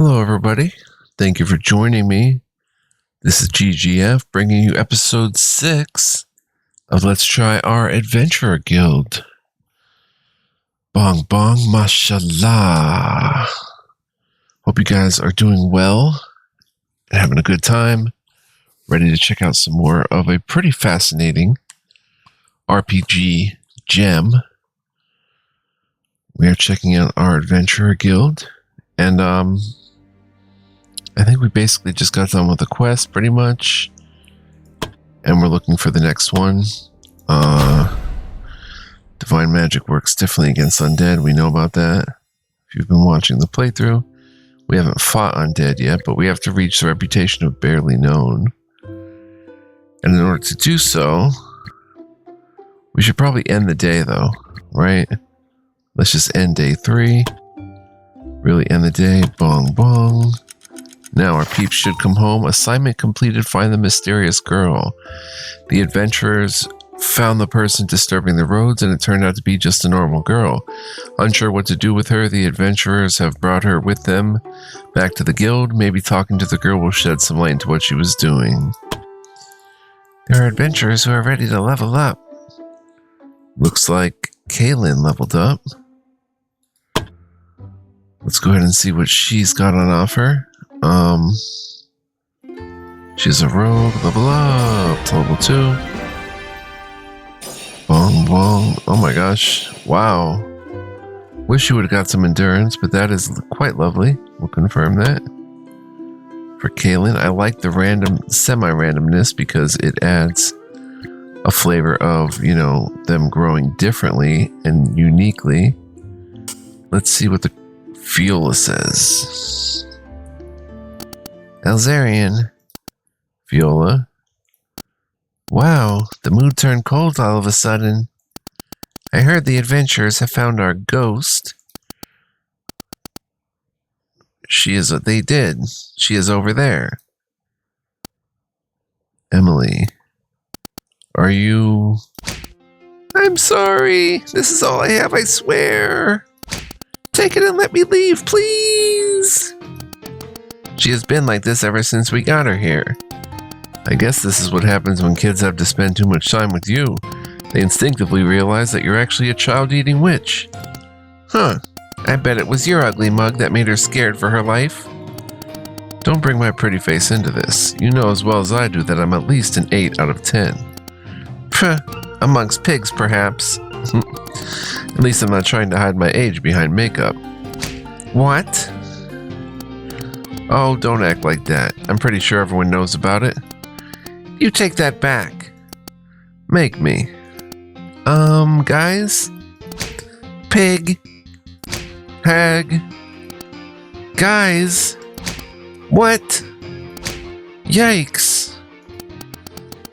Hello, everybody. Thank you for joining me. This is GGF bringing you episode 6 of Let's Try Our Adventurer Guild. Bong bong, mashallah. Hope you guys are doing well and having a good time. Ready to check out some more of a pretty fascinating RPG gem. We are checking out our Adventurer Guild, and I think we basically just got done with the quest, pretty much. And we're looking for the next one. Divine magic works differently against undead. We know about that. If you've been watching the playthrough, we haven't fought undead yet, but we have to reach the reputation of barely known. And in order to do so, we should probably end the day, though, right? Let's just end day 3. Really end the day. Bong bong. Now our peeps should come home. Assignment completed. Find the mysterious girl. The adventurers found the person disturbing the roads, and it turned out to be just a normal girl. Unsure what to do with her, the adventurers have brought her with them back to the guild. Maybe talking to the girl will shed some light into what she was doing. There are adventurers who are ready to level up. Looks like Kaylin leveled up. Let's go ahead and see what she's got on offer. She's a rogue, level up to level 2. Bong bong. Oh my gosh. Wow. Wish you would have got some endurance, but that is quite lovely. We'll confirm that. For Kaylin, I like the random, semi-randomness because it adds a flavor of, you know, them growing differently and uniquely. Let's see what the Viola says. Elzarian. Viola. Wow, the mood turned cold all of a sudden. I heard the adventurers have found our ghost. They did. She is over there. Emily. Are you... I'm sorry. This is all I have, I swear. Take it and let me leave, please. She has been like this ever since we got her here. I guess this is what happens when kids have to spend too much time with you. They instinctively realize that you're actually a child-eating witch. Huh. I bet it was your ugly mug that made her scared for her life. Don't bring my pretty face into this. You know as well as I do that I'm at least an 8 out of 10. Phuh. Amongst pigs, perhaps. At least I'm not trying to hide my age behind makeup. What? Oh, don't act like that. I'm pretty sure everyone knows about it. You take that back. Make me. Guys? Pig? Hag? Guys? What? Yikes.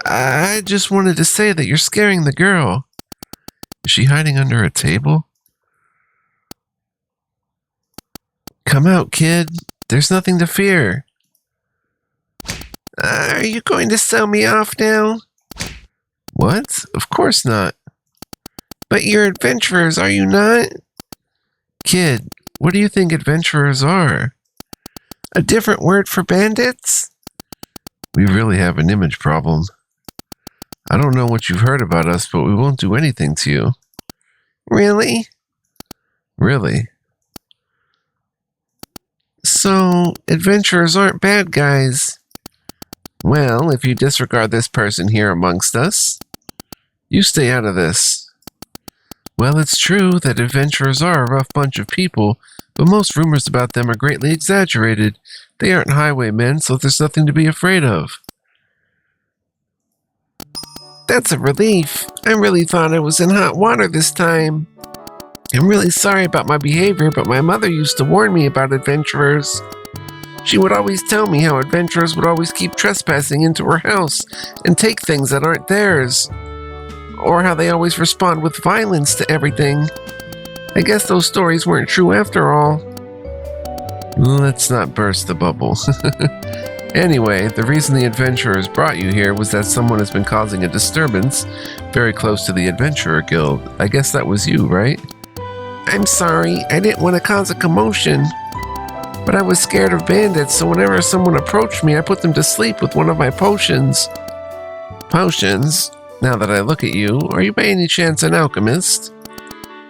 I just wanted to say that you're scaring the girl. Is she hiding under a table? Come out, kid. There's nothing to fear. Are you going to sell me off now? What? Of course not. But you're adventurers, are you not? Kid, what do you think adventurers are? A different word for bandits? We really have an image problem. I don't know what you've heard about us, but we won't do anything to you. Really? Really? So, adventurers aren't bad guys. Well, if you disregard this person here amongst us, you stay out of this. Well, it's true that adventurers are a rough bunch of people, but most rumors about them are greatly exaggerated. They aren't highwaymen, so there's nothing to be afraid of. That's a relief. I really thought I was in hot water this time. I'm really sorry about my behavior, but my mother used to warn me about adventurers. She would always tell me how adventurers would always keep trespassing into her house and take things that aren't theirs. Or how they always respond with violence to everything. I guess those stories weren't true after all. Let's not burst the bubble. Anyway, the reason the adventurers brought you here was that someone has been causing a disturbance very close to the Adventurer Guild. I guess that was you, right? I'm sorry, I didn't want to cause a commotion. But I was scared of bandits, so whenever someone approached me, I put them to sleep with one of my potions. Potions? Now that I look at you, are you by any chance an alchemist?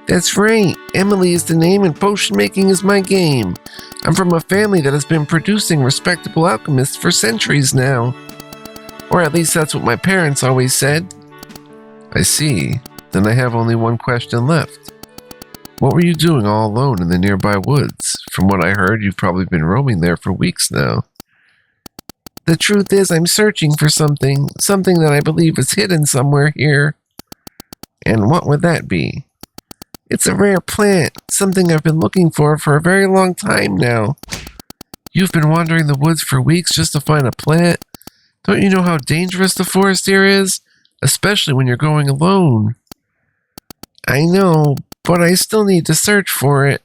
That's right. Emily is the name and potion making is my game. I'm from a family that has been producing respectable alchemists for centuries now. Or at least that's what my parents always said. I see. Then I have only one question left. What were you doing all alone in the nearby woods? From what I heard, you've probably been roaming there for weeks now. The truth is, I'm searching for something that I believe is hidden somewhere here. And what would that be? It's a rare plant, something I've been looking for a very long time now. You've been wandering the woods for weeks just to find a plant? Don't you know how dangerous the forest here is? Especially when you're going alone. I know, but I still need to search for it.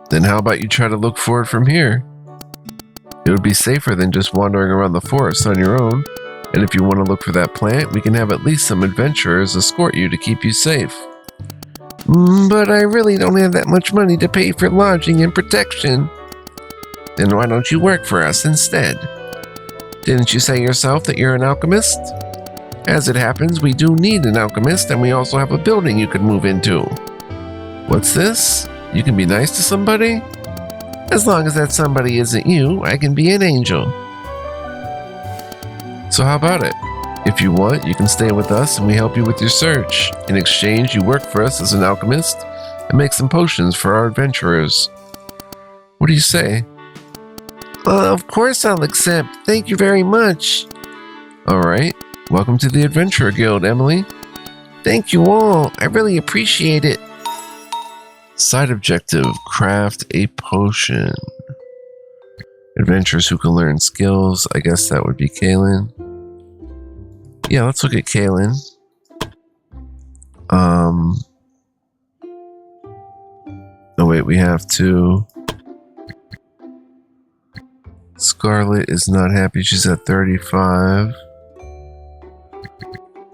Then how about you try to look for it from here? It would be safer than just wandering around the forest on your own. And if you want to look for that plant, we can have at least some adventurers escort you to keep you safe. But I really don't have that much money to pay for lodging and protection. Then why don't you work for us instead? Didn't you say yourself that you're an alchemist? As it happens, we do need an alchemist, and we also have a building you could move into. What's this? You can be nice to somebody? As long as that somebody isn't you, I can be an angel. So how about it? If you want, you can stay with us and we help you with your search. In exchange, you work for us as an alchemist and make some potions for our adventurers. What do you say? Of course I'll accept. Thank you very much. Alright. Welcome to the Adventurer Guild, Emily. Thank you all. I really appreciate it. Side objective, craft a potion. Adventurers who can learn skills. I guess that would be Kaylin. Yeah, let's look at Kaylin. Oh wait, we have to. Scarlet is not happy. She's at 35.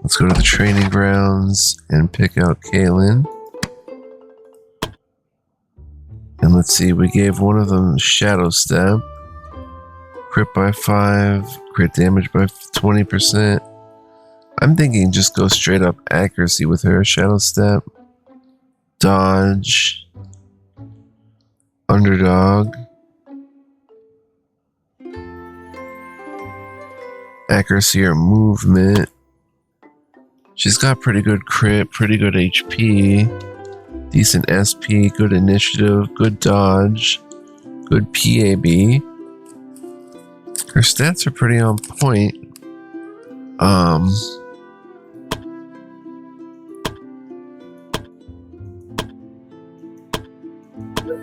Let's go to the training grounds and pick out Kaylin. And let's see, we gave one of them Shadow Step. Crit by 5, crit damage by 20%. I'm thinking just go straight up accuracy with her. Shadow Step, Dodge, Underdog, accuracy or movement. She's got pretty good crit, pretty good HP, decent SP, good initiative, good dodge, good PAB. Her stats are pretty on point.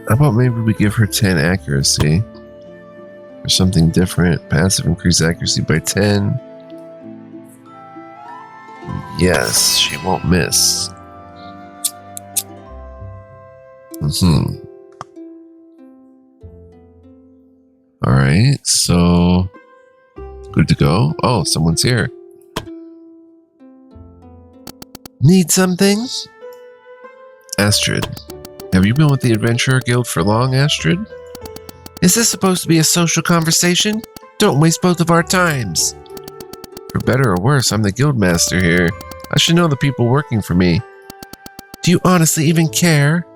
How about maybe we give her 10 accuracy or something different? Passive increase accuracy by 10. Yes, she won't miss. Alright, so good to go. Oh, someone's here. Need something? Astrid. Have you been with the Adventurer Guild for long, Astrid? Is this supposed to be a social conversation? Don't waste both of our times. For better or worse, I'm the guild master here. I should know the people working for me. Do you honestly even care?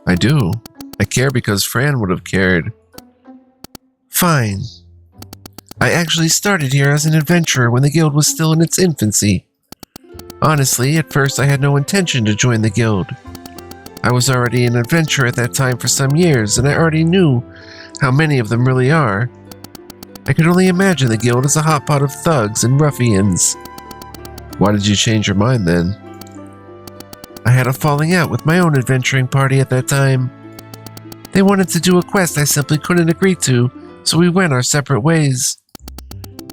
I do. I care because Fran would have cared. Fine. I actually started here as an adventurer when the guild was still in its infancy. Honestly, at first I had no intention to join the guild. I was already an adventurer at that time for some years, and I already knew how many of them really are. I could only imagine the guild as a hot pot of thugs and ruffians. Why did you change your mind then? I had a falling out with my own adventuring party at that time. They wanted to do a quest I simply couldn't agree to, so we went our separate ways.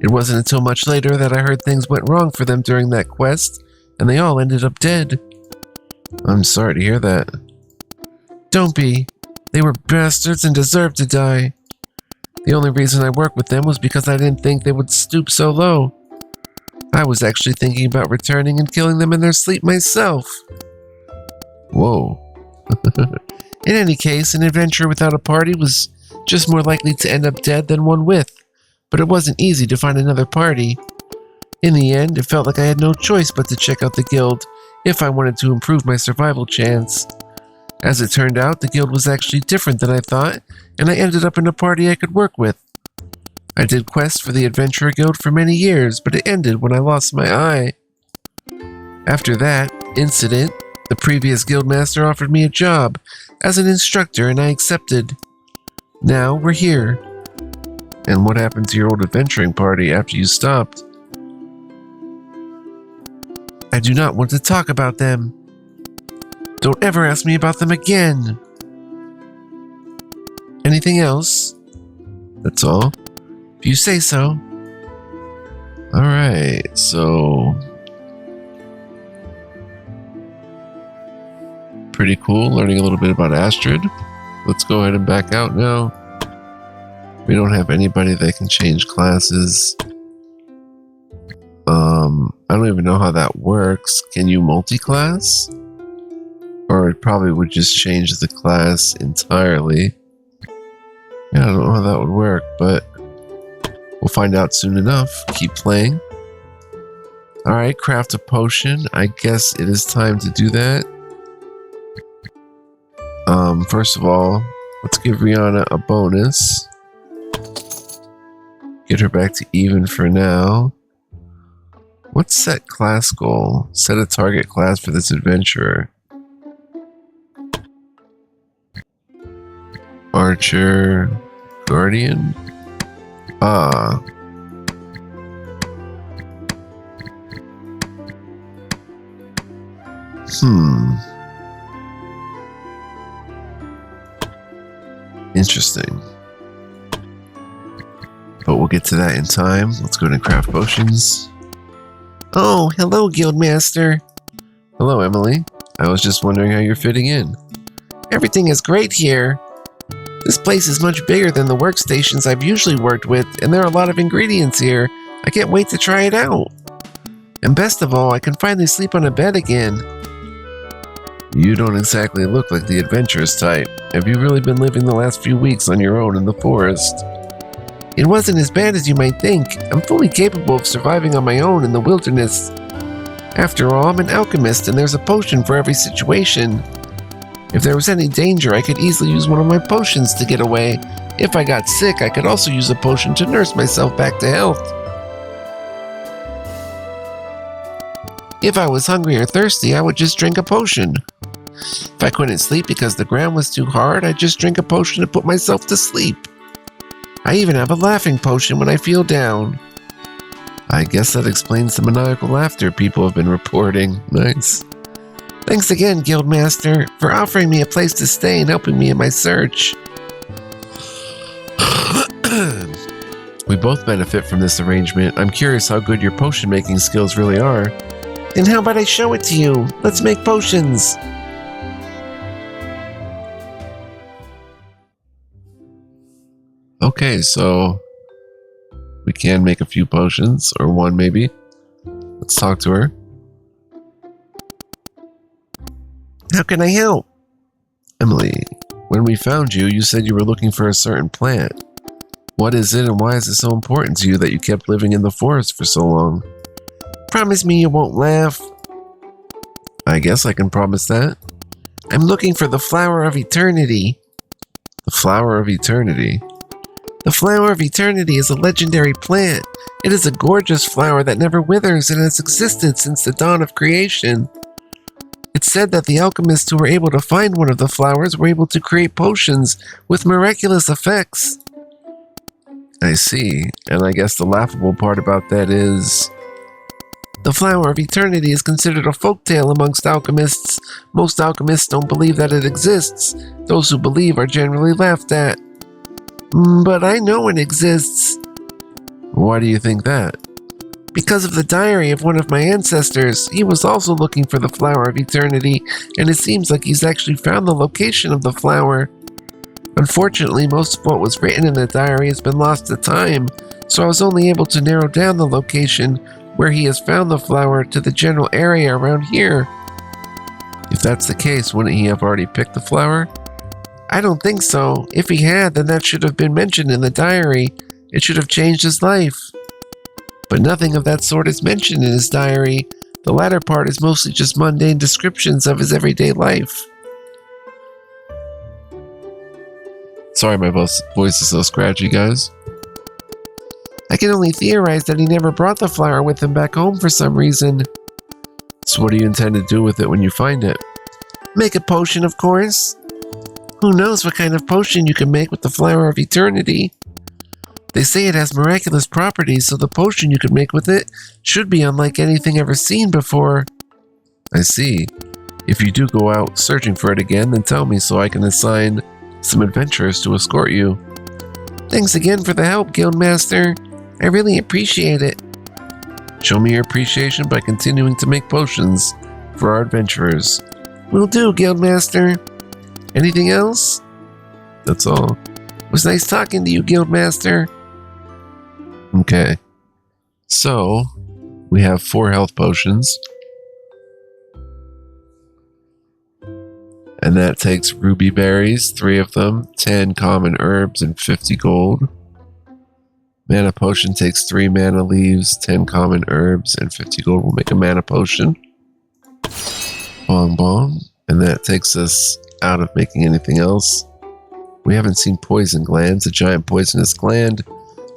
It wasn't until much later that I heard things went wrong for them during that quest, and they all ended up dead. I'm sorry to hear that. Don't be. They were bastards and deserved to die. The only reason I worked with them was because I didn't think they would stoop so low. I was actually thinking about returning and killing them in their sleep myself. Whoa. In any case, an adventurer without a party was just more likely to end up dead than one with, but it wasn't easy to find another party. In the end, it felt like I had no choice but to check out the guild if I wanted to improve my survival chance. As it turned out, the guild was actually different than I thought, and I ended up in a party I could work with. I did quests for the Adventurer Guild for many years, but it ended when I lost my eye. After that incident, the previous guildmaster offered me a job as an instructor and I accepted. Now we're here. And what happened to your old adventuring party after you stopped? I do not want to talk about them. Don't ever ask me about them again. Anything else? That's all. If you say so. Alright, so... pretty cool, learning a little bit about Astrid. Let's go ahead and back out now. We don't have anybody that can change classes. I don't even know how that works. Can you multi-class? Or it probably would just change the class entirely. Yeah, I don't know how that would work, but we'll find out soon enough. Keep playing. Alright, craft a potion. I guess it is time to do that. First of all, let's give Rihanna a bonus. Get her back to even for now. What's set class goal? Set a target class for this adventurer. Archer, Guardian. Ah. Interesting. But we'll get to that in time. Let's go to craft potions. Oh, hello, Guildmaster. Hello, Emily. I was just wondering how you're fitting in. Everything is great here. This place is much bigger than the workstations I've usually worked with, and there are a lot of ingredients here. I can't wait to try it out. And best of all, I can finally sleep on a bed again. You don't exactly look like the adventurous type. Have you really been living the last few weeks on your own in the forest? It wasn't as bad as you might think. I'm fully capable of surviving on my own in the wilderness. After all, I'm an alchemist and there's a potion for every situation. If there was any danger, I could easily use one of my potions to get away. If I got sick, I could also use a potion to nurse myself back to health. If I was hungry or thirsty, I would just drink a potion. If I couldn't sleep because the ground was too hard, I'd just drink a potion to put myself to sleep. I even have a laughing potion when I feel down. I guess that explains the maniacal laughter people have been reporting. Nice. Thanks again, Guildmaster, for offering me a place to stay and helping me in my search. We both benefit from this arrangement. I'm curious how good your potion making skills really are. Then how about I show it to you? Let's make potions. Okay, so we can make a few potions, or one maybe. Let's talk to her. How can I help? Emily, when we found you, you said you were looking for a certain plant. What is it and why is it so important to you that you kept living in the forest for so long? Promise me you won't laugh. I guess I can promise that. I'm looking for the Flower of Eternity. The Flower of Eternity? The Flower of Eternity is a legendary plant. It is a gorgeous flower that never withers and has existed since the dawn of creation. It's said that the alchemists who were able to find one of the flowers were able to create potions with miraculous effects. I see, and I guess the laughable part about that is... The Flower of Eternity is considered a folktale amongst alchemists. Most alchemists don't believe that it exists. Those who believe are generally laughed at. But I know it exists. Why do you think that? Because of the diary of one of my ancestors. He was also looking for the Flower of Eternity, and it seems like he's actually found the location of the flower. Unfortunately, most of what was written in the diary has been lost to time, so I was only able to narrow down the location where he has found the flower to the general area around here. If that's the case, wouldn't he have already picked the flower? I don't think so. If he had, then that should have been mentioned in the diary. It should have changed his life. But nothing of that sort is mentioned in his diary. The latter part is mostly just mundane descriptions of his everyday life. Sorry my voice is so scratchy, guys. I can only theorize that he never brought the flower with him back home for some reason. So what do you intend to do with it when you find it? Make a potion, of course. Who knows what kind of potion you can make with the flower of eternity? They say it has miraculous properties, so the potion you can make with it should be unlike anything ever seen before. I see. If you do go out searching for it again, then tell me so I can assign some adventurers to escort you. Thanks again for the help, Guildmaster. I really appreciate it. Show me your appreciation by continuing to make potions for our adventurers. Will do, Guildmaster. Anything else? That's all. It was nice talking to you, Guildmaster. Okay. So, we have 4 health potions. And that takes ruby berries, 3 of them, 10 common herbs, and 50 gold. Mana potion takes 3 mana leaves, 10 common herbs, and 50 gold. We'll make a mana potion. Bong bong. And that takes us out of making anything else. We haven't seen poison glands. A giant poisonous gland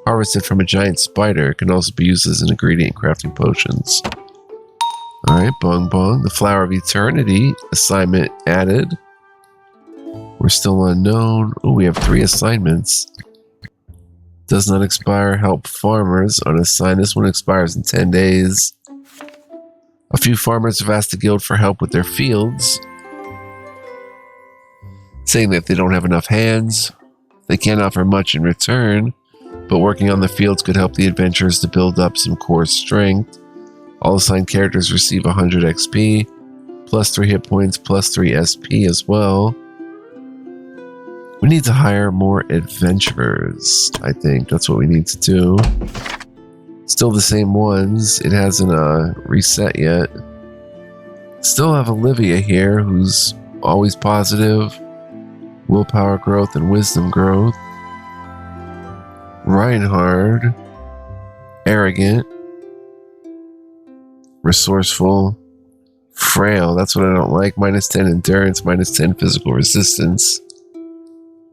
harvested from a giant spider can also be used as an ingredient in crafting potions. Alright, bong bong. The flower of eternity assignment added. We're still unknown. Oh, we have 3 assignments. Does not expire. Help farmers. Unassigned. This one expires in 10 days. A few farmers have asked the guild for help with their fields, saying that they don't have enough hands. They can't offer much in return, but working on the fields could help the adventurers to build up some core strength. All assigned characters receive 100 XP, plus 3 hit points, plus 3 SP as well. We need to hire more adventurers, I think. That's what we need to do. Still the same ones. It hasn't reset yet. Still have Olivia here, who's always positive. Willpower growth and wisdom growth. Reinhard. Arrogant. Resourceful. Frail. That's what I don't like. Minus 10 endurance, minus 10 physical resistance.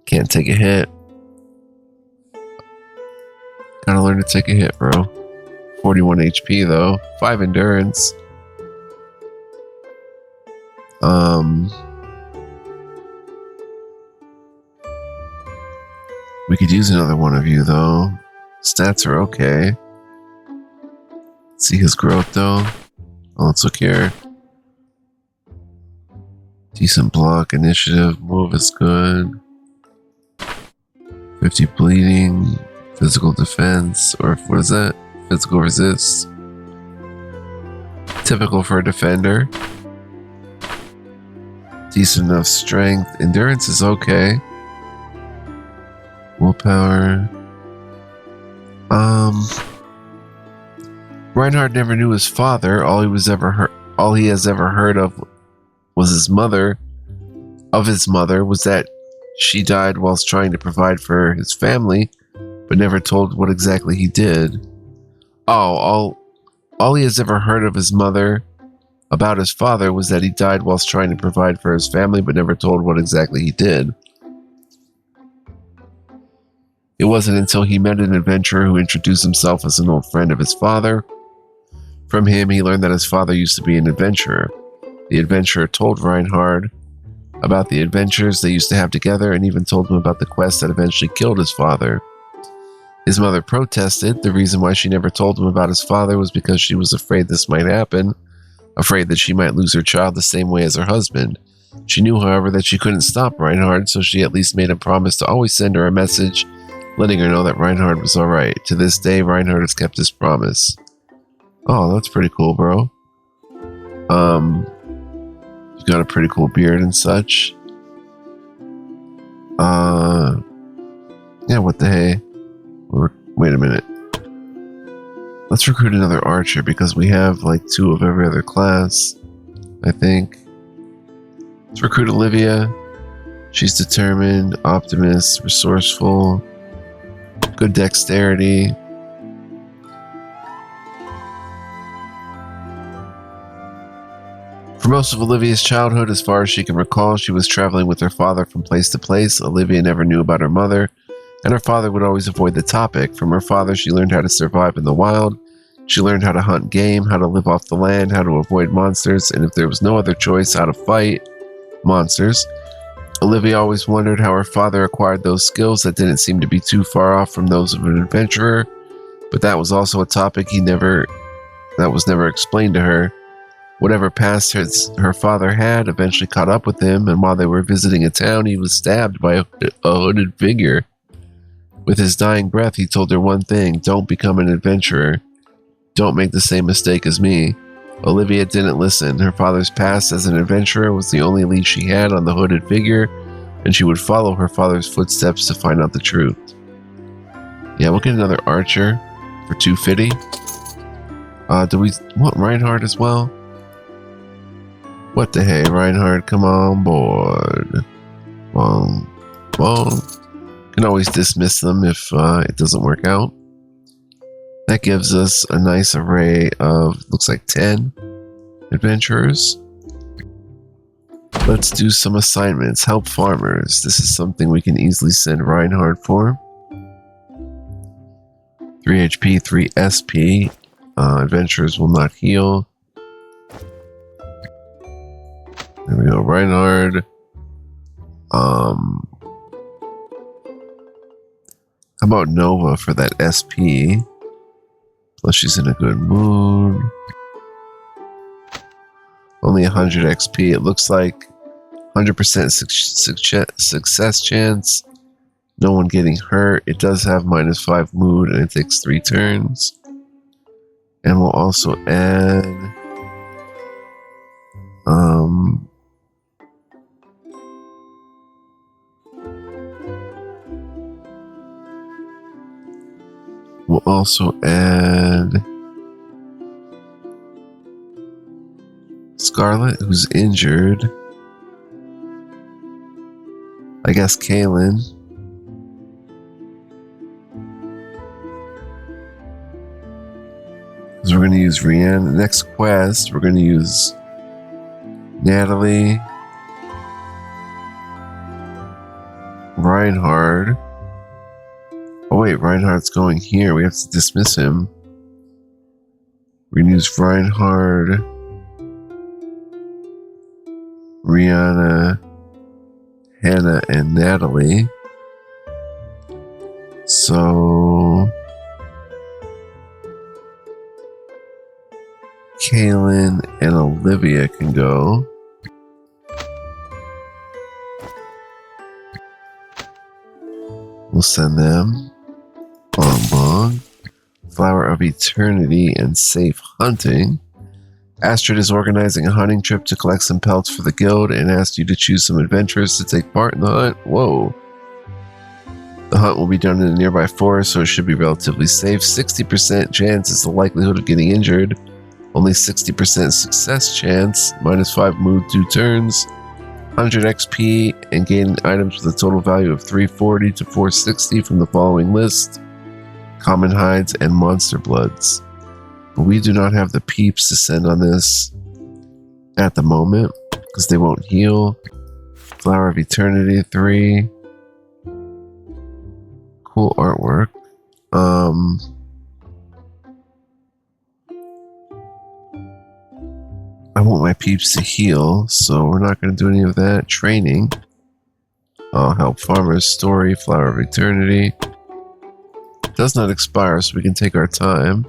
Can't take a hit. Gotta learn to take a hit, bro. 41 HP though. 5 endurance. We could use another one of you though. Stats are okay. See his growth though. Oh, let's look here. Decent block, initiative, move is good. 50 bleeding, physical defense, or what is that? Physical resist. Typical for a defender. Decent enough strength. Endurance is okay. Willpower. Reinhard never knew his father. All he has ever heard of was his mother. Of his mother was that she died whilst trying to provide for his family, but never told what exactly he did. Oh, all he has ever heard of his mother about his father was that he died whilst trying to provide for his family, but never told what exactly he did. It wasn't until he met an adventurer who introduced himself as an old friend of his father. From him, he learned that his father used to be an adventurer. The adventurer told Reinhard about the adventures they used to have together and even told him about the quest that eventually killed his father. His mother protested. The reason why she never told him about his father was because she was afraid this might happen, afraid that she might lose her child the same way as her husband. She knew, however, that she couldn't stop Reinhard, so she at least made him promise to always send her a message letting her know that Reinhard was alright. To this day, Reinhard has kept his promise. Oh, that's pretty cool, bro. You've got a pretty cool beard and such. Yeah, what the hey? Wait a minute. Let's recruit another archer because we have like 2 of every other class, I think. Let's recruit Olivia. She's determined, optimist, resourceful, good dexterity. For most of Olivia's childhood, as far as she can recall, she was traveling with her father from place to place. Olivia never knew about her mother, and her father would always avoid the topic. From her father, she learned how to survive in the wild. She learned how to hunt game, how to live off the land, how to avoid monsters, and if there was no other choice, how to fight monsters. Olivia always wondered how her father acquired those skills that didn't seem to be too far off from those of an adventurer, but that was also a topic that was never explained to her. Whatever past her father had eventually caught up with him, and while they were visiting a town, he was stabbed by a hooded figure. With his dying breath, he told her one thing: don't become an adventurer. Don't make the same mistake as me. Olivia didn't listen. Her father's past as an adventurer was the only lead she had on the hooded figure, and she would follow her father's footsteps to find out the truth. Yeah, we'll get another archer for 250. Do we want Reinhardt as well? What the hey, Reinhardt, come on board. Well, can always dismiss them if it doesn't work out. That gives us a nice array of, looks like 10 adventurers. Let's do some assignments. Help farmers. This is something we can easily send Reinhardt for. 3 HP, 3 SP. Adventurers will not heal. There we go, Reinhardt. How about Nova for that SP? Plus she's in a good mood. Only 100 XP. It looks like 100% success chance. No one getting hurt. It does have -5 mood and it takes 3 turns. And we'll also add we'll also add Scarlet, who's injured. I guess Kaylin. Because we're going to use Rihanna. Next quest, we're going to use Natalie, Reinhardt. Oh wait, Reinhardt's going here. We have to dismiss him. We're going to use Reinhardt, Rihanna, Hannah, and Natalie. So Kaylin and Olivia can go. We'll send them. Bong. Flower of Eternity and Safe Hunting. Astrid is organizing a hunting trip to collect some pelts for the guild and asked you to choose some adventurers to take part in the hunt. Whoa. The hunt will be done in a nearby forest, so it should be relatively safe. 60% chance is the likelihood of getting injured. Only 60% success chance. -5 mood, 2 turns. 100 XP and gain items with a total value of 340 to 460 from the following list: common hides and monster bloods. But we do not have the peeps to send on this at the moment because they won't heal. Flower of Eternity 3. Cool artwork. I want my peeps to heal, so we're not going to do any of that. Training. Help farmers. Story. Flower of Eternity. Does not expire, so we can take our time.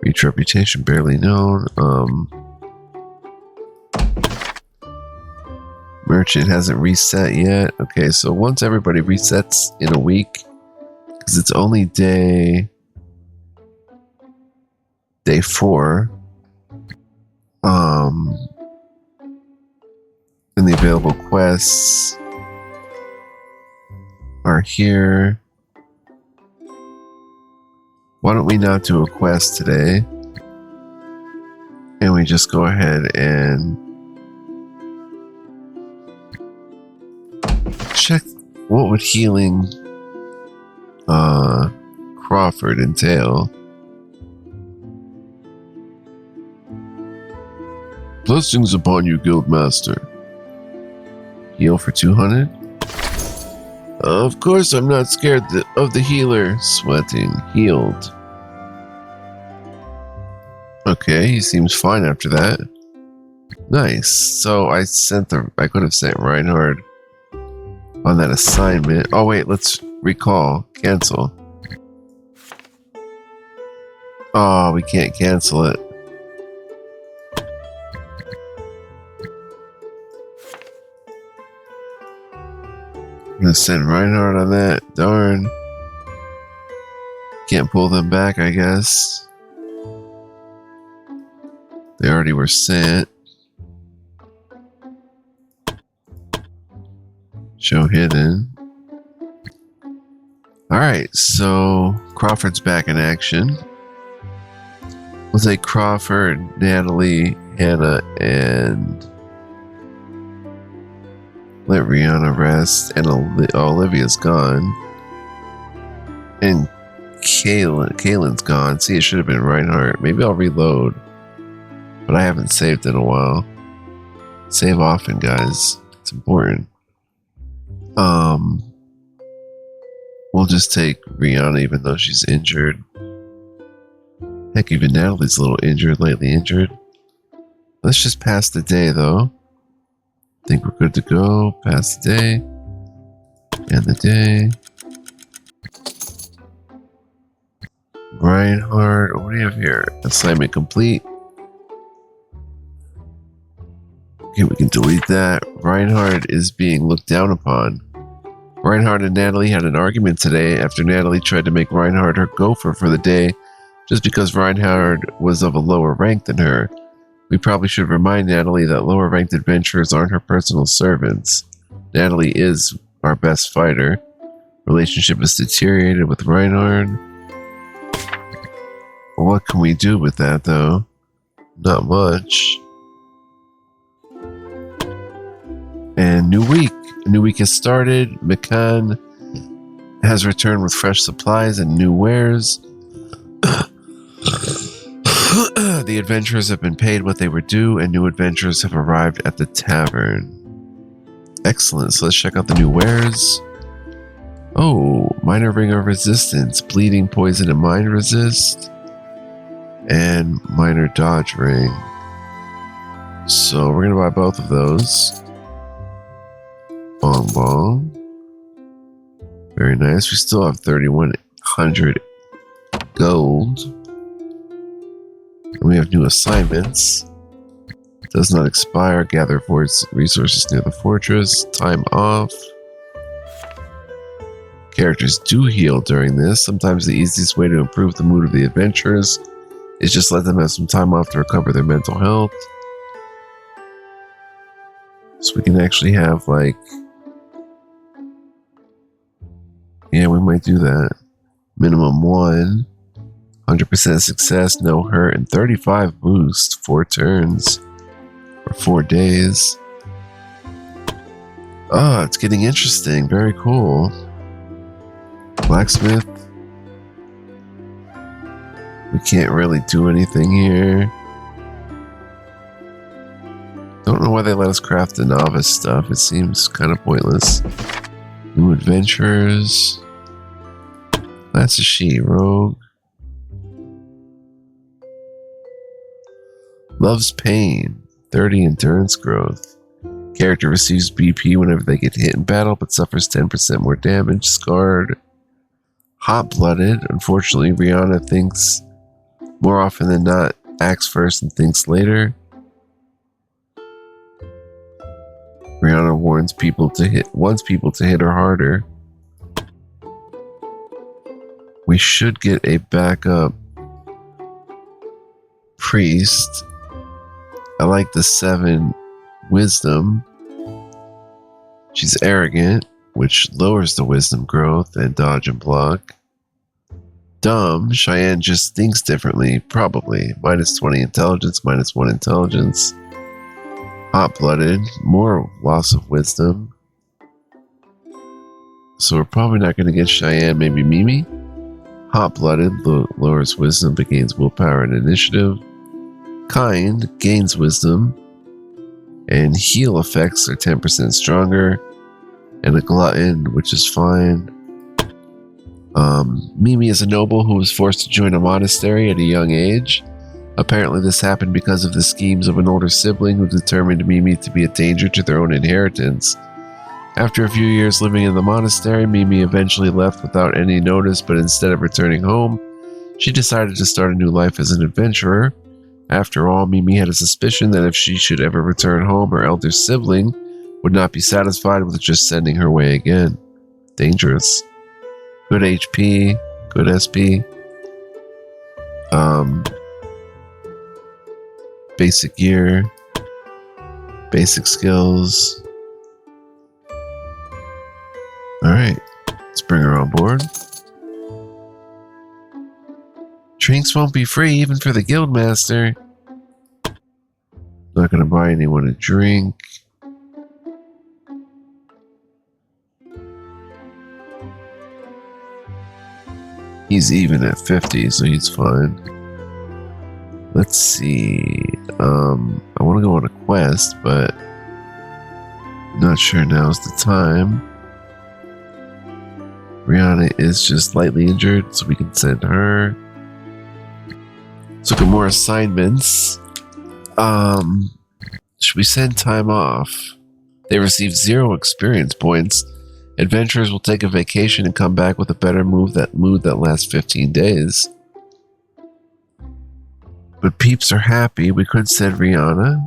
Reach reputation barely known. Merchant hasn't reset yet. Okay, so once everybody resets in a week, because it's only day 4. And the available quests are here. Why don't we not do a quest today? And we just go ahead and check what would healing Crawford entail. Blessings upon you, Guildmaster. Heal for 200. Of course, I'm not scared of the healer. Sweating. Healed. Okay, he seems fine after that. Nice. So I could have sent Reinhard on that assignment. Oh wait, let's recall. Cancel. Oh, we can't cancel it. I'm gonna send Reinhard on that. Darn. Can't pull them back, I guess. They already were sent. Show hidden. Alright, so Crawford's back in action. We'll take Crawford, Natalie, Hannah, and let Rihanna rest. And Olivia's gone. And Kaylin's gone. See, it should have been Reinhardt. Maybe I'll reload. But I haven't saved in a while. Save often, guys. It's important. We'll just take Rihanna even though she's injured. Heck, even Natalie's a little injured, lightly injured. Let's just pass the day though. Think we're good to go. Pass the day. And the day. Reinhardt, what do we have here? Assignment complete. Okay, we can delete that. Reinhardt is being looked down upon. Reinhardt and Natalie had an argument today after Natalie tried to make Reinhardt her gopher for the day just because Reinhardt was of a lower rank than her. We probably should remind Natalie that lower ranked adventurers aren't her personal servants. Natalie is our best fighter. Relationship has deteriorated with Reinhardt. What can we do with that though? Not much. And new week. A new week has started. McCann has returned with fresh supplies and new wares. The adventurers have been paid what they were due, and new adventurers have arrived at the tavern. Excellent. So let's check out the new wares. Oh, minor ring of resistance, bleeding, poison, and mind resist, and minor dodge ring. So we're gonna buy both of those. Bong bong. Very nice. We still have 3,100 gold. And we have new assignments. Does not expire. Gather force resources near the fortress. Time off. Characters do heal during this. Sometimes the easiest way to improve the mood of the adventurers is just let them have some time off to recover their mental health. So we can actually have like... Yeah, we might do that. Minimum 1. 100% success, no hurt, and 35 boost. 4 turns. For 4 days. Oh, it's getting interesting. Very cool. Blacksmith. We can't really do anything here. Don't know why they let us craft the novice stuff. It seems kind of pointless. New adventurers. That's a she, rogue. Loves pain. 30 endurance growth. Character receives BP whenever they get hit in battle, but suffers 10% more damage. Scarred. Hot-blooded. Unfortunately, Rihanna thinks more often than not, acts first and thinks later. Rihanna wants people to hit her harder. We should get a backup priest. I like the 7 wisdom. She's arrogant, which lowers the wisdom growth and dodge and block. Dumb, Cheyenne just thinks differently, probably. Minus 20 intelligence, minus 1 intelligence. Hot-blooded, more loss of wisdom. So we're probably not going to get Cheyenne, maybe Mimi. Hot-blooded, lowers wisdom but gains willpower and initiative. Kind, gains wisdom. And heal effects are 10% stronger. And a glutton, which is fine. Mimi is a noble who was forced to join a monastery at a young age. Apparently this happened because of the schemes of an older sibling who determined Mimi to be a danger to their own inheritance. After a few years living in the monastery, Mimi eventually left without any notice, but instead of returning home, she decided to start a new life as an adventurer. After all, Mimi had a suspicion that if she should ever return home, her elder sibling would not be satisfied with just sending her away again. Dangerous. Good HP, good SP. Basic gear, basic skills. Alright, let's bring her on board. Drinks won't be free even for the guildmaster. Not gonna buy anyone a drink. He's even at 50, so he's fine. Let's see. I want to go on a quest, but not sure now's the time. Rihanna is just lightly injured, so we can send her. Let's look at more assignments. Should we send time off? They receive 0 experience points. Adventurers will take a vacation and come back with a better mood that lasts 15 days. But peeps are happy. We could send Rihanna.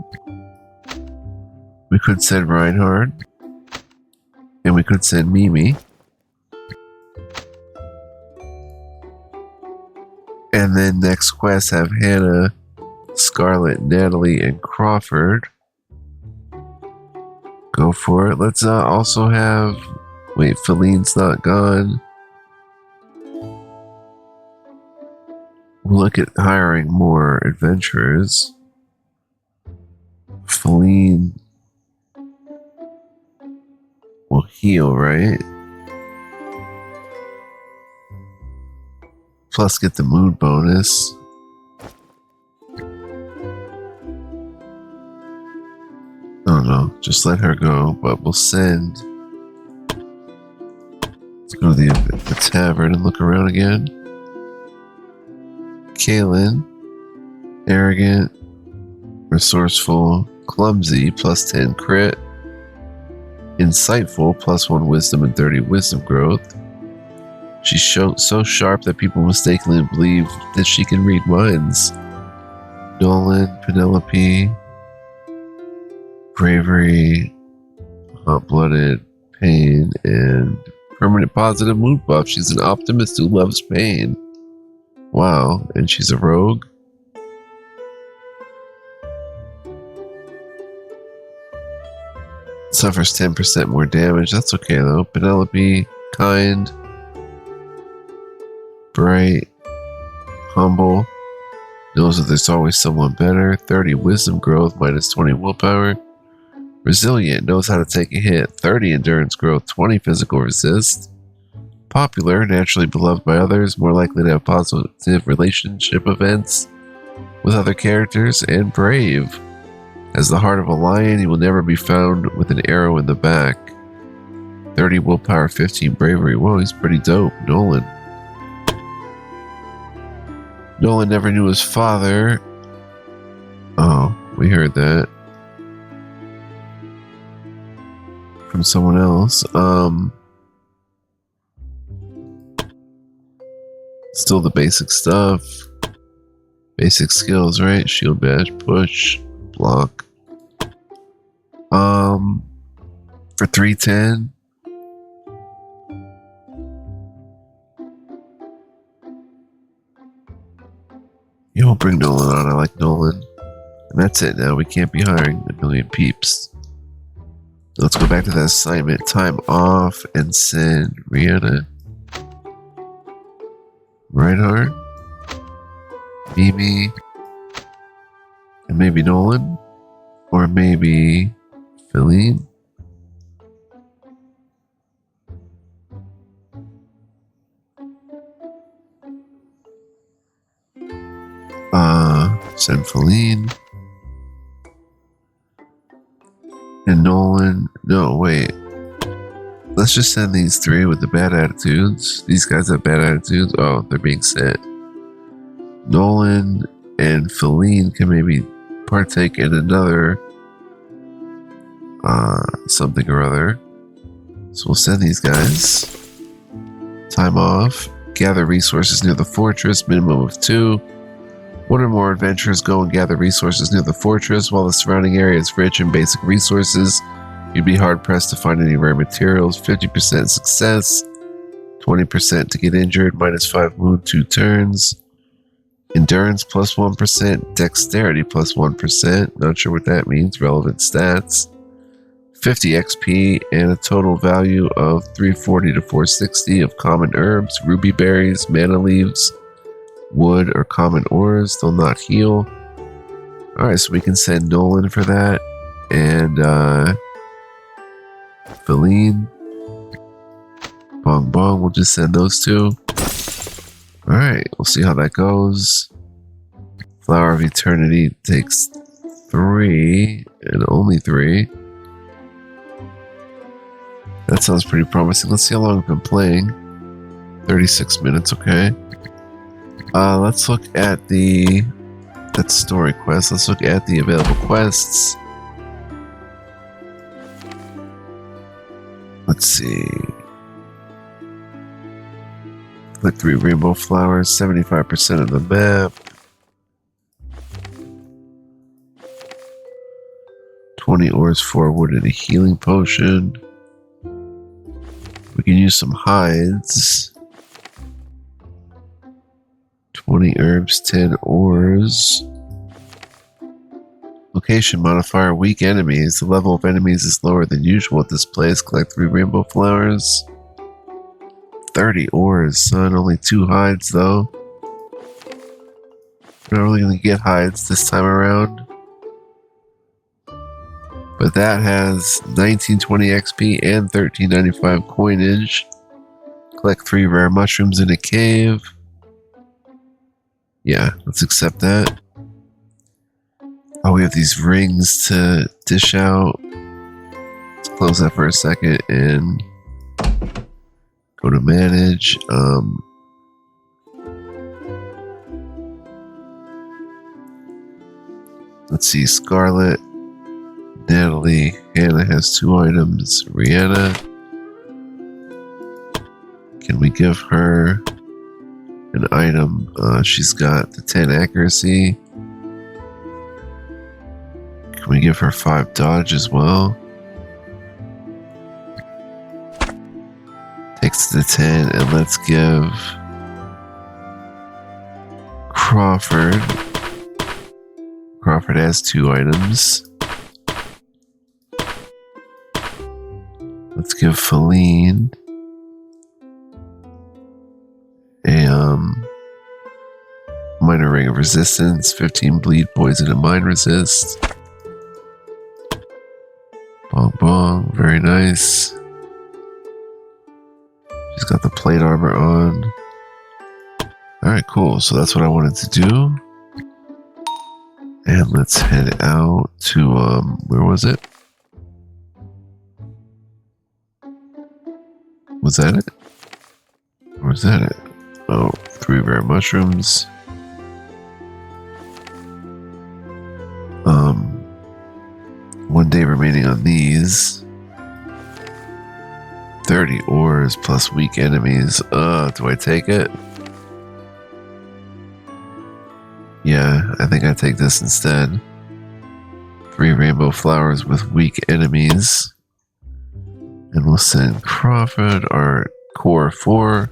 We could send Reinhard. And we could send Mimi. And then next quest have Hannah, Scarlett, Natalie, and Crawford. Go for it. Let's also have... Wait, Feline's not gone. We'll look at hiring more adventurers. Feline will heal, right? Plus get the mood bonus. I don't know, just let her go, but we'll send... Let's go to the tavern and look around again. Kaylin, arrogant, resourceful, clumsy, plus 10 crit, insightful, plus 1 wisdom and 30 wisdom growth. She's so sharp that people mistakenly believe that she can read minds. Nolan, Penelope, bravery, hot-blooded, pain, and permanent positive mood buff. She's an optimist who loves pain. Wow, and she's a rogue? Suffers 10% more damage. That's okay though. Penelope, kind, bright, humble, knows that there's always someone better. 30 wisdom growth, minus 20 willpower. Resilient, knows how to take a hit. 30 endurance growth, 20 physical resist. Popular, naturally beloved by others, more likely to have positive relationship events with other characters, and brave. Has the heart of a lion, he will never be found with an arrow in the back. 30 willpower, 15 bravery. Whoa, he's pretty dope. Nolan. Nolan never knew his father. Oh, we heard that from someone else. Still the basic stuff. Basic skills, right? Shield bash, push, block. For 310. You won't bring Nolan on. I like Nolan. And that's it now. We can't be hiring a million peeps. Let's go back to that assignment. Time off and send Rihanna, Reinhardt, Mimi, and maybe Nolan, or maybe Feline. Send Feline. And Nolan. No, wait. Let's just send these three with the bad attitudes. These guys have bad attitudes. Oh, they're being sent. Nolan and Feline can maybe partake in another something or other. So we'll send these guys. Time off. Gather resources near the fortress. Minimum of 2. One or more adventurers go and gather resources near the fortress. While the surrounding area is rich in basic resources, you'd be hard-pressed to find any rare materials. 50% success. 20% to get injured. -5 mood 2 turns. Endurance plus 1%. Dexterity plus 1%. Not sure what that means. Relevant stats. 50 XP and a total value of 340 to 460 of common herbs, ruby berries, mana leaves, wood, or common ores. They'll not heal. Alright, so we can send Nolan for that. And Feline. Bong Bong, we'll just send those two. Alright, we'll see how that goes. Flower of Eternity takes 3 and only 3. That sounds pretty promising. Let's see how long we've been playing. 36 minutes, okay. Let's look at that story quest. Let's look at the available quests. Let's see. Collect 3 rainbow flowers, 75% of the map. 20 ores, 4 wood, and a healing potion. We can use some hides. 20 herbs, 10 ores. Location modifier, weak enemies. The level of enemies is lower than usual at this place. Collect 3 rainbow flowers. 30 ores, son. Only 2 hides, though. We're not really going to get hides this time around. But that has 1920 XP and 1395 coinage. Collect 3 rare mushrooms in a cave. Yeah, let's accept that. Oh, we have these rings to dish out. Let's close that for a second and go to manage. Let's see, Scarlet, Natalie, Hannah has 2 items. Rihanna, can we give her an item? She's got the 10 accuracy. Can we give her 5 dodge as well? Takes the 10, and let's give Crawford. Crawford has 2 items. Let's give Feline a minor ring of resistance, 15 bleed, poison, and mind resist. Bong bong, very nice. She's got the plate armor on. Alright, cool. So that's what I wanted to do. And let's head out to, where was it? Was that it? Or was that it? Oh, 3 rare mushrooms. 1 day remaining on these. 30 ores plus weak enemies. Do I take it? Yeah, I think I take this instead. 3 rainbow flowers with weak enemies. And we'll send Crawford our core 4.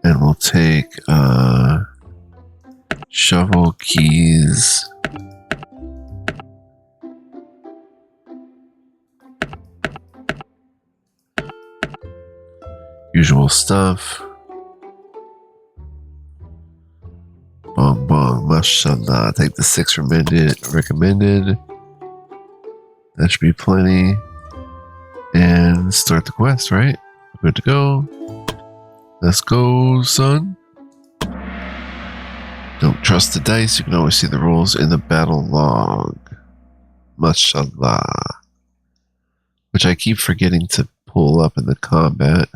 And we'll take shovel, keys, usual stuff. Bong bong, mashallah. Take the 6 recommended. That should be plenty. And start the quest, right? Good to go. Let's go, son. Don't trust the dice. You can always see the rules in the battle log. Mashallah. Which I keep forgetting to pull up in the combat.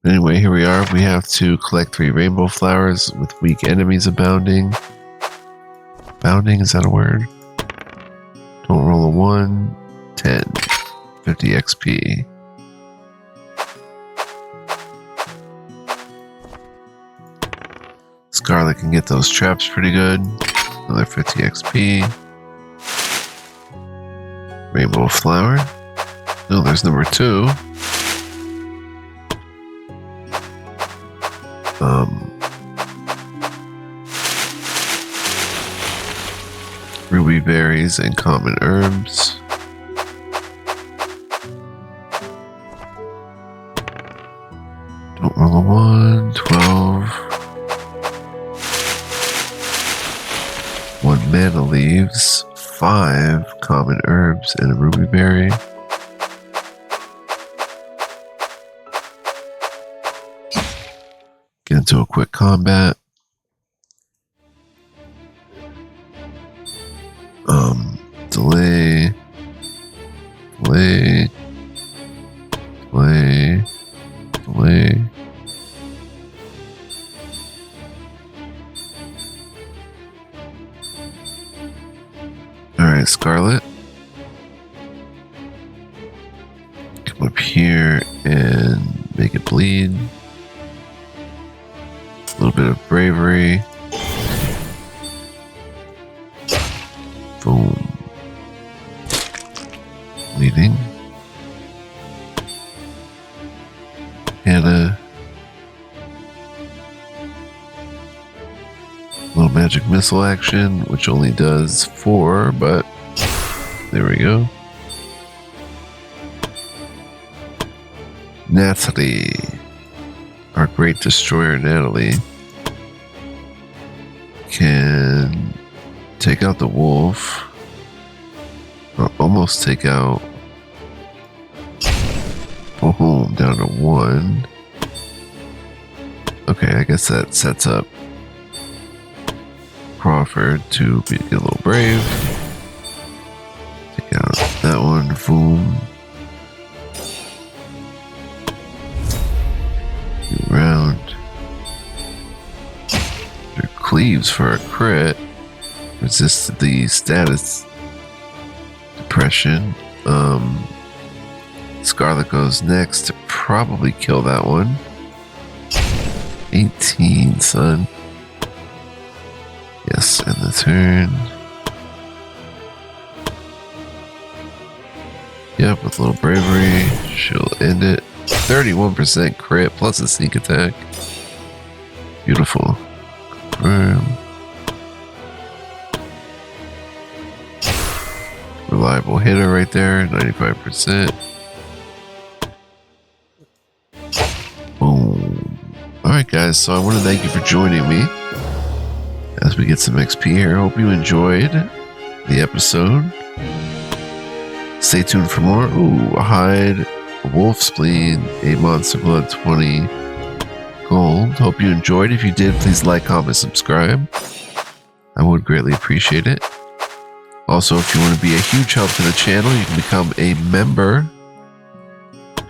Anyway, here we are. We have to collect 3 rainbow flowers with weak enemies abounding. Abounding, is that a word? Don't roll a 1. 10. 50 XP. Scarlet can get those traps pretty good. Another 50 XP. Rainbow flower. No, there's number 2. Ruby berries and common herbs. Don't roll a 1. 12. 1 mana leaves. 5 common herbs and a ruby berry. Get into a quick combat. Delay. Alright, Scarlet. Come up here and make it bleed. A little bit of bravery. Boom. Bleeding. Hannah. Little magic missile action, which only does 4, but there we go. Natalie. Our great destroyer Natalie can take out the wolf. Or almost take out. Boom, down to 1. Okay, I guess that sets up Crawford to be a little brave. Take out that one. Boom. New round. There cleaves for a crit. Resist the status depression. Scarlet goes next to probably kill that one. 18, son. Yes, end the turn. Yep, with a little bravery, she'll end it. 31% crit plus a sneak attack. Beautiful. Confirm. Reliable hitter right there, 95%. Boom. Alright guys, so I want to thank you for joining me as we get some XP here. Hope you enjoyed the episode. Stay tuned for more. Ooh, a hide, a wolf's bleed, a monster blood, 20 gold. Hope you enjoyed. If you did, please like, comment, subscribe. I would greatly appreciate it. Also, if you want to be a huge help to the channel, you can become a member.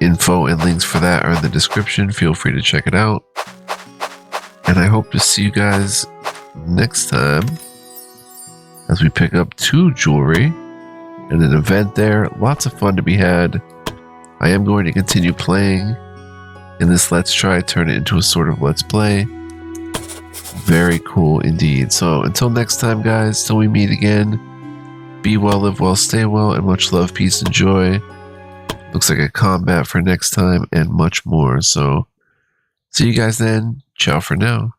Info and links for that are in the description. Feel free to check it out. And I hope to see you guys next time as we pick up 2 jewelry and an event there. Lots of fun to be had. I am going to continue playing in this Let's Try, turn it into a sort of Let's Play. Very cool indeed. So until next time, guys, till we meet again, be well, live well, stay well, and much love, peace, and joy. Looks like a combat for next time and much more. So see you guys then. Ciao for now.